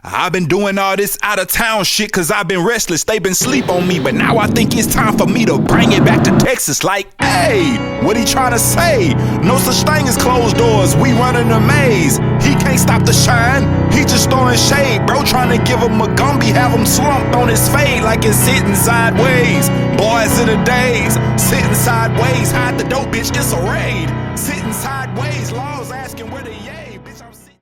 I've been doing all this out of town shit cause I've been restless, they been sleep on me. But now I think it's time for me to bring it back to Texas. Like, hey, what he trying to say? No such thing as closed doors, we running a maze. He can't stop the shine, he just throwing shade. Bro trying to give him a Gumby, have him slumped on his fade like it's sitting sideways. Boys of the days, sitting sideways, hide the dope, bitch, it's a raid. Sitting sideways, laws asking where the yay, bitch, I'm sitting.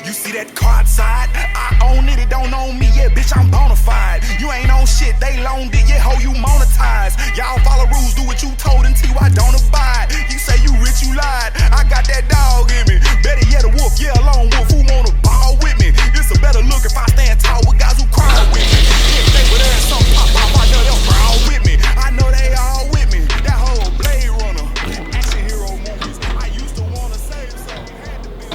You see that car outside? I own it, it don't own me, yeah, bitch, I'm bonafide. You ain't on shit, they loaned it, yeah, ho, you monetize. Y'all follow rules, do what you told until I don't abide. You say you rich, you lied, I got that dog in me. Better yet, a wolf, yeah, a lone wolf, who wanna ball with me? It's a better look if I stand tall with guys who crawl with me. If they were there, some pop, I know they'll crawl with me. I know they all with me, that whole Blade Runner, action hero movies. I used to wanna save something, had to be.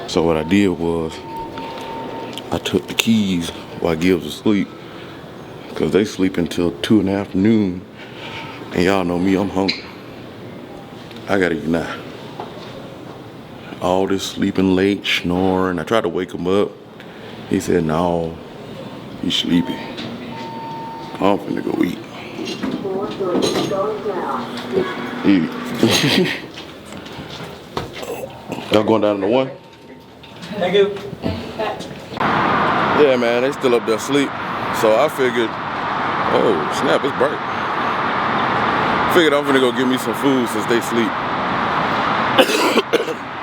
So what I did was I took the keys while Gibbs was asleep because they sleep until 2 in the afternoon, and y'all know me, I'm hungry. I gotta eat now. All this sleeping late, snoring. I tried to wake him up. He said, no, he's sleepy. I'm finna go eat. Eat. Y'all going down to the one? Thank you. Yeah, man, they still up there asleep. So I figured, oh, snap, it's bright. Figured I'm gonna go get me some food since they sleep.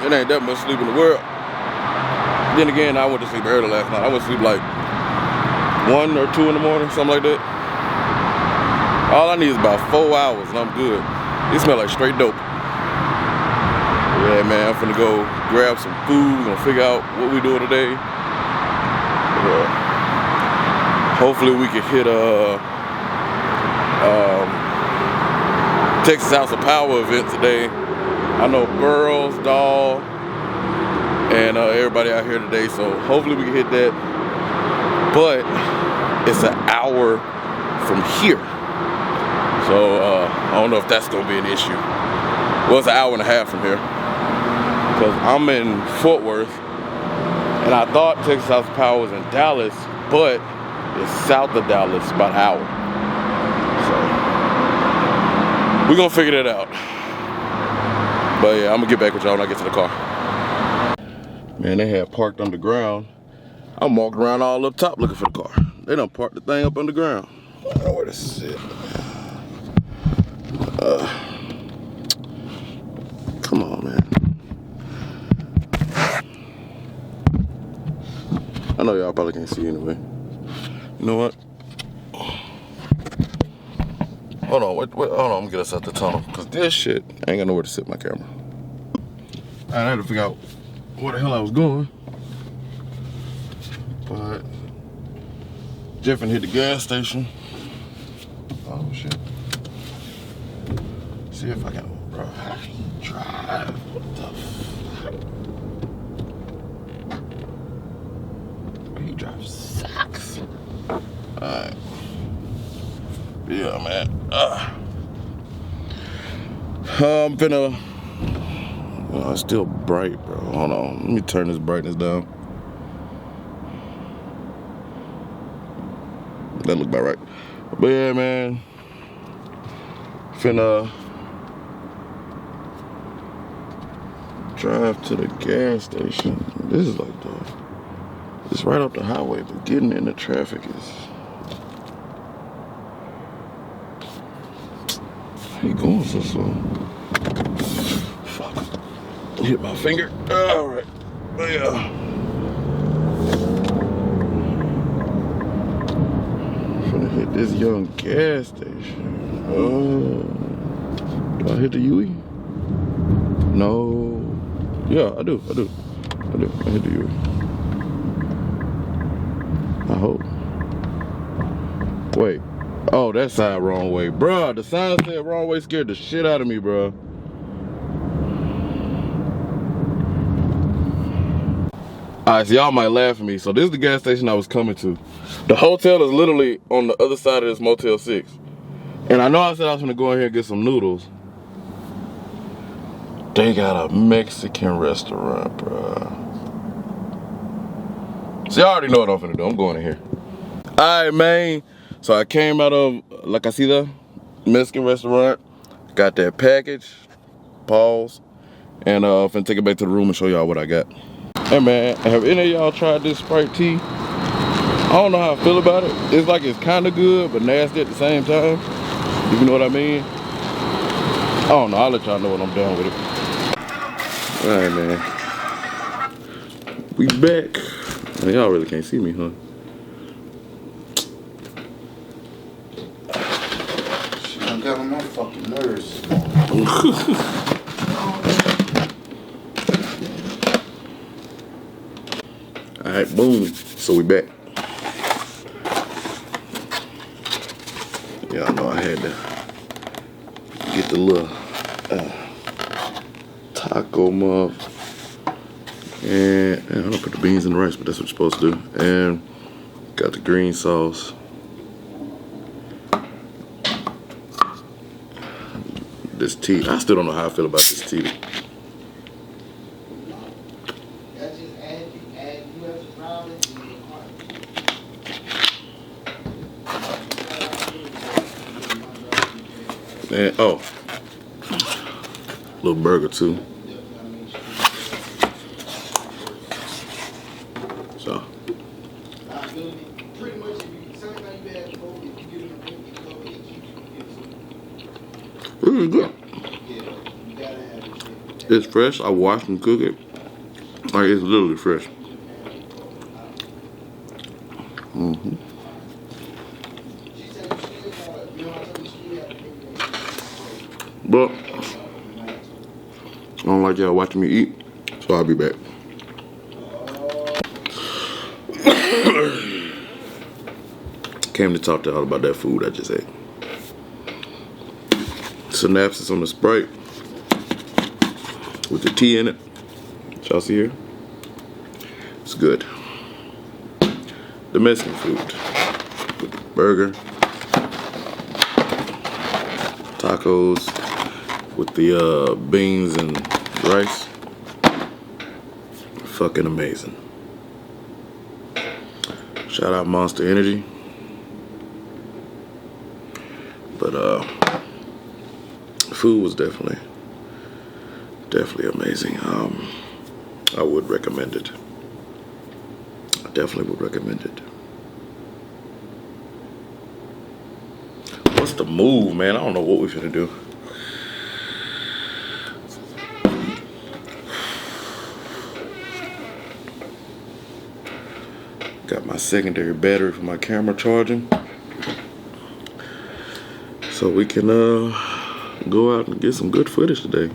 It ain't that much sleep in the world. Then again, I went to sleep early last night. I went to sleep like 1 or 2 in the morning, something like that. All I need is about 4 hours and I'm good. It smell like straight dope. Yeah, man, I'm finna go grab some food and figure out what we doing today. Hopefully we can hit a Texas House of Power event today. I know Burroughs, Dahl, and everybody out here today, so hopefully we can hit that. But it's an hour from here. So I don't know if that's gonna be an issue. Well, it's an hour and a half from here. Because I'm in Fort Worth, and I thought Texas House of Power was in Dallas, but it's south of Dallas, about an hour. So we're gonna figure that out. But yeah, I'm gonna get back with y'all when I get to the car. Man, they have parked underground. I'm walking around all up top looking for the car. They done parked the thing up underground. I don't know where to sit. Come on, man. I know y'all probably can't see anyway. You know what? Hold on, wait, hold on, I'm gonna get us out the tunnel. Cause this shit, I ain't got nowhere to sit my camera. I had to figure out where the hell I was going. But Jeffin hit the gas station. Oh shit. See if I can, bro, I can drive. What the fuck? He drives sucks. Alright. Yeah, man. I'm finna. Oh, it's still bright, bro. Hold on. Let me turn this brightness down. That look about right. But yeah, man. Finna drive to the gas station. This is like it's right up the highway, but getting in the traffic is. He going so slow. Fuck. Hit my finger. All right. Yeah. finna hit this young gas station. Do I hit the UE? No. Yeah, I do. I hit the UE. I hope. Wait. Oh, that side wrong way. Bruh, the sign said wrong way, scared the shit out of me, bruh. Alright, so y'all might laugh at me. So this is the gas station I was coming to. The hotel is literally on the other side of this Motel 6. And I know I said I was gonna go in here and get some noodles. They got a Mexican restaurant, bruh. So y'all already know what I'm finna do. I'm going in here. Alright, man. So I came out of La Casita Mexican restaurant. Got that package. Pause. And finna take it back to the room and show y'all what I got. Hey man, have any of y'all tried this Sprite tea? I don't know how I feel about it. It's like it's kind of good, but nasty at the same time. If you know what I mean. I don't know, I'll let y'all know when I'm done with it. Alright man. We back. Y'all really can't see me, huh? Shit, I got on my fucking nerves. Alright, boom. So we back. Y'all know I had to get the little taco muff. And I don't put the beans in the rice, but that's what you're supposed to do. And got the green sauce. This tea. I still don't know how I feel about this tea. And oh, little burger too. So. Really good. It's fresh. I washed and cooked it. Like it's literally fresh. Mm-hmm. But I don't like y'all watching me eat, so I'll be back. Came to talk to y'all about that food I just ate. Synapses on the Sprite with the tea in it. Y'all see here? It's good. The Mexican food with the burger, tacos with the beans and rice. Fucking amazing. Shout out Monster Energy. But food was definitely amazing. I would recommend it. I definitely would recommend it. What's the move, man? I don't know what we're gonna do. Got my secondary battery for my camera charging. So we can go out and get some good footage today.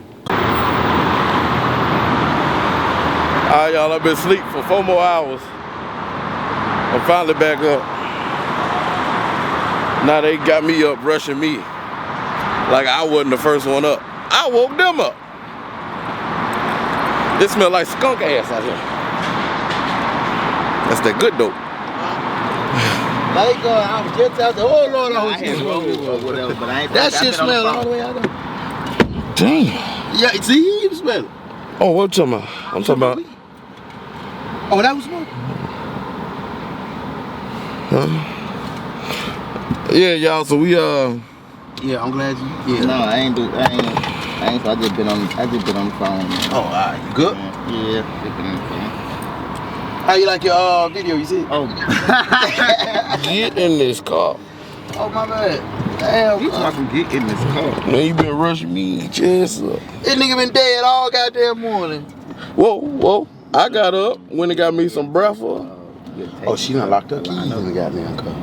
Alright y'all, I've been asleep for 4 more hours. I'm finally back up. Now they got me up rushing me. Like I wasn't the first one up. I woke them up. It smelled like skunk ass out here. That's that good dope. I was just out there. Oh Lord, I was just or whatever, but I ain't. That shit smell all the way out there. Damn. Yeah, see, you smell it. Oh, what you talking about? I'm talking about. Oh, that was smoke. Huh? Yeah, y'all. So we Yeah, I'm glad you. Yeah. No, I just been on the phone. Oh, all right. You good? Yeah, just been on the phone. How you like your video? You see? Oh. get in this car. Oh my bad. Damn. You talking get in this car? Man, you been rushing me, just up. This nigga been dead all goddamn morning. Whoa. I got up, went and got me some breakfast. Oh, she done locked up keys in the goddamn car.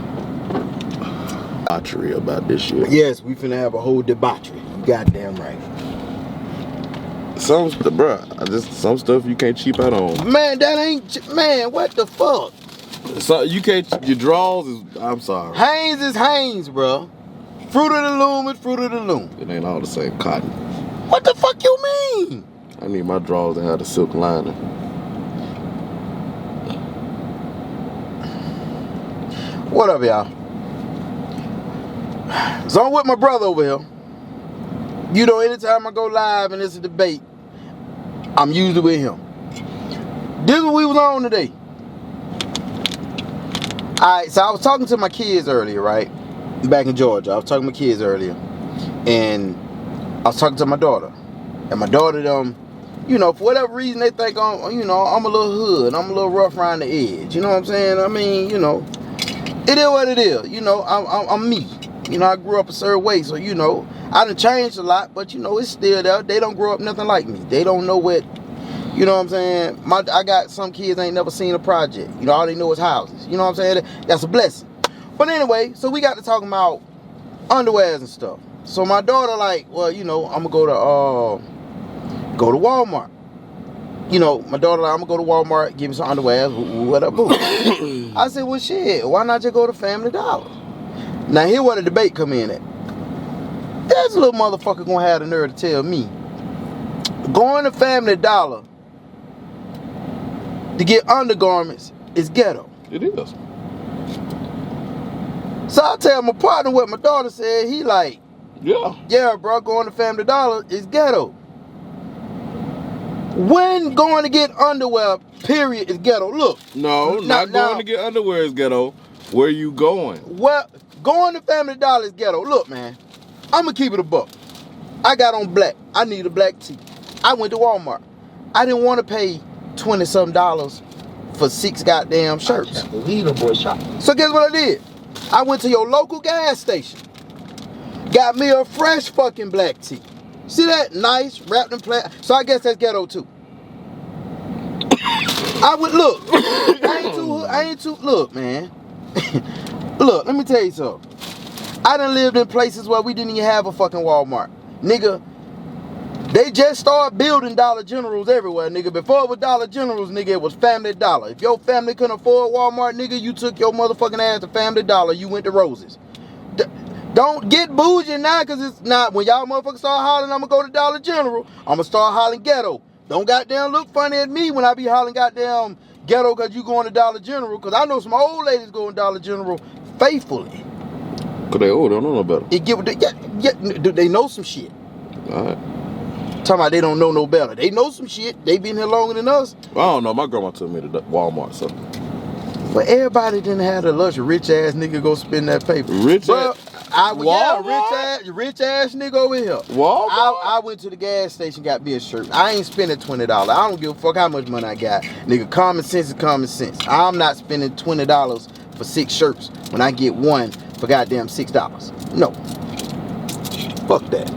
debauchery about this shit. Yes, we finna have a whole debauchery. You goddamn right. Some stuff you can't cheap out on. Man, that ain't, man, what the fuck? So you can't, your draws is, I'm sorry. Hanes is Hanes, bro. Fruit of the Loom is Fruit of the Loom. It ain't all the same cotton. What the fuck you mean? I need my drawers to have the silk lining. What up, y'all? So I'm with my brother over here. You know, anytime I go live and it's a debate, I'm usually with him. This is what we was on today. Alright, so I was talking to my kids earlier, right? Back in Georgia. I was talking to my kids earlier. And I was talking to my daughter. And my daughter, you know, for whatever reason, they think I'm a little hood. I'm a little rough around the edge. You know what I'm saying? I mean, you know, it is what it is. You know, I'm me. You know, I grew up a certain way. So, you know, I done changed a lot. But, you know, it's still there. They don't grow up nothing like me. They don't know what, you know what I'm saying? I got some kids ain't never seen a project. You know, all they know is houses. You know what I'm saying? That's a blessing. But anyway, so we got to talking about underwears and stuff. So my daughter like, well, you know, I'm going to go to Walmart. You know, my daughter like, I'm going to go to Walmart, give me some underwear, whatever. I said, well, shit, why not just go to Family Dollar? Now, here where the debate come in at. There's a little motherfucker going to have the nerve to tell me, going to Family Dollar to get undergarments is ghetto. It is. So I tell my partner what my daughter said. He like, yeah, bro, going to Family Dollar is ghetto. When going to get underwear, period, is ghetto. Look. No, not going to get underwear is ghetto. Where you going? Well, going to Family Dollar is ghetto. Look, man, I'm going to keep it a buck. I got on black. I need a black tee. I went to Walmart. I didn't want to pay $20-some for 6 goddamn shirts. I can't believe the boy shot. So guess what I did? I went to your local gas station. Got me a fresh fucking black tee. See that? Nice, wrapped in plastic. So I guess that's ghetto too. I would look. I ain't too, look, man. Look, let me tell you something. I done lived in places where we didn't even have a fucking Walmart. Nigga, they just started building Dollar Generals everywhere, nigga. Before it was Dollar Generals, nigga, it was Family Dollar. If your family couldn't afford Walmart, nigga, you took your motherfucking ass to Family Dollar. You went to Rose's. Don't get bougie now, because it's not. When y'all motherfuckers start hollering, I'm going to go to Dollar General, I'm going to start hollering ghetto. Don't goddamn look funny at me when I be hollering goddamn ghetto because you going to Dollar General, because I know some old ladies going to Dollar General faithfully. Because they old, they don't know no better. They know some shit. All right. Talking about they don't know no better. They know some shit. They been here longer than us. I don't know. My grandma took me to Walmart, so. But everybody didn't have the luxury. Rich ass nigga go spend that paper. Rich ass nigga over here. Walmart? I went to the gas station, got me a shirt. I ain't spending $20. I don't give a fuck how much money I got. Nigga, common sense is common sense. I'm not spending $20 for 6 shirts when I get one for goddamn $6. No. Fuck that.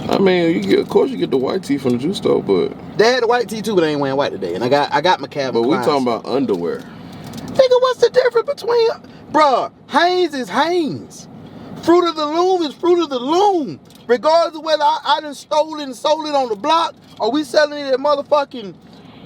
I mean, of course you get the white tee from the juice store, but they had the white tee too, but they ain't wearing white today. And I got my Calvin But we Kleins. talking about underwear. Nigga, what's the difference between, bruh? Hanes is Hanes. Fruit of the Loom is Fruit of the Loom. Regardless of whether I done stole it and sold it on the block, or we selling it at motherfucking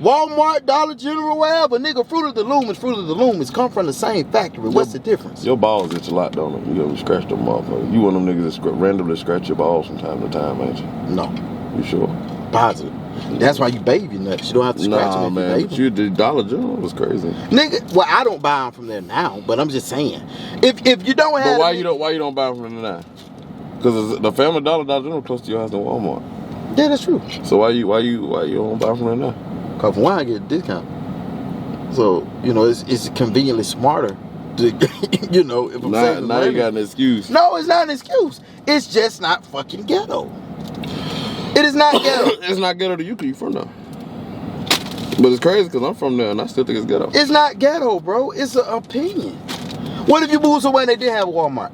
Walmart, Dollar General, wherever. Nigga, Fruit of the Loom is Fruit of the Loom. It's come from the same factory. What's the difference? Your balls itch a lot, don't it? You gotta scratch them motherfuckers. You one of them niggas that randomly scratch your balls from time to time, ain't you? No. You sure? Positive. That's why you bathe your nuts. You don't have to scratch them. Nah, man. But you did Dollar General was crazy. Nigga, well, I don't buy them from there now, but I'm just saying. If you don't have, but why you don't buy them from there now? Because the Family Dollar General close to your house than Walmart. Yeah, that's true. So why you don't buy from there now? Cause for one, I get a discount. So you know, it's conveniently smarter. To, you know, if I'm saving now money. You got an excuse. No, it's not an excuse. It's just not fucking ghetto. It is not ghetto. It's not ghetto to you because you from there. But it's crazy because I'm from there and I still think it's ghetto. It's not ghetto, bro. It's an opinion. What if you moved somewhere and they did have a Walmart?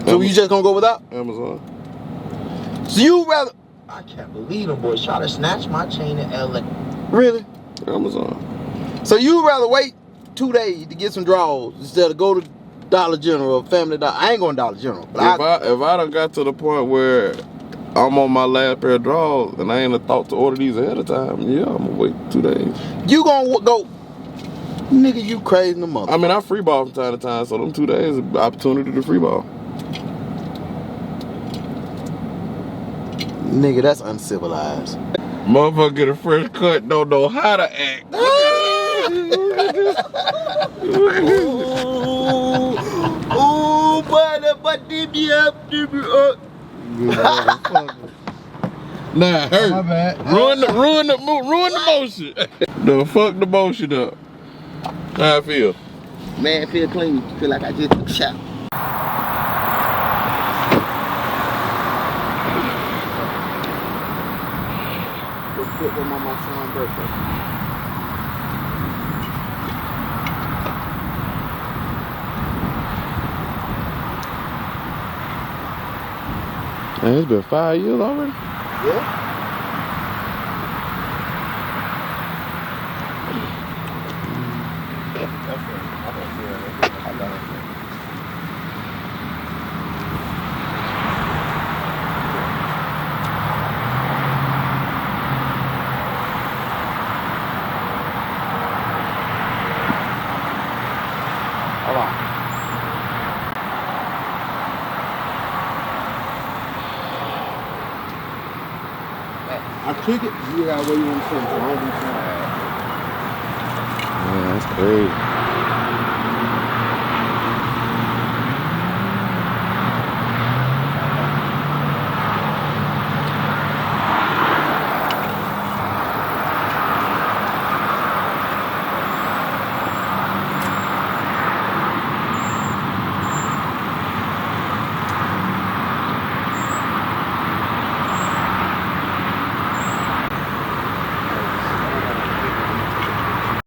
So you just gonna go without? Amazon. So you rather? I can't believe them boys try to snatch my chain in LA. Really? Amazon. So you rather wait 2 days to get some drawers instead of go to Dollar General, Family Dollar. I ain't going Dollar General. But If I done got to the point where I'm on my last pair of drawers and I ain't a thought to order these ahead of time, yeah, I'm gonna wait 2 days. you gonna go, nigga, you crazy in the mother. I mean, I free ball from time to time, so them 2 days is an opportunity to free ball. Nigga, that's uncivilized. Motherfucker get a fresh cut, don't know how to act. Ooh, but dip me up. Nah, hurt. My bad. Ruin the motion. The fuck the motion up. How I feel? Man, feel clean. Feel like I just took a shower. Put them on my son's birthday. Man, it's been 5 years already. Yeah. Hold on. I took it. You got where you want to send it. So I don't do something. Man, that's crazy.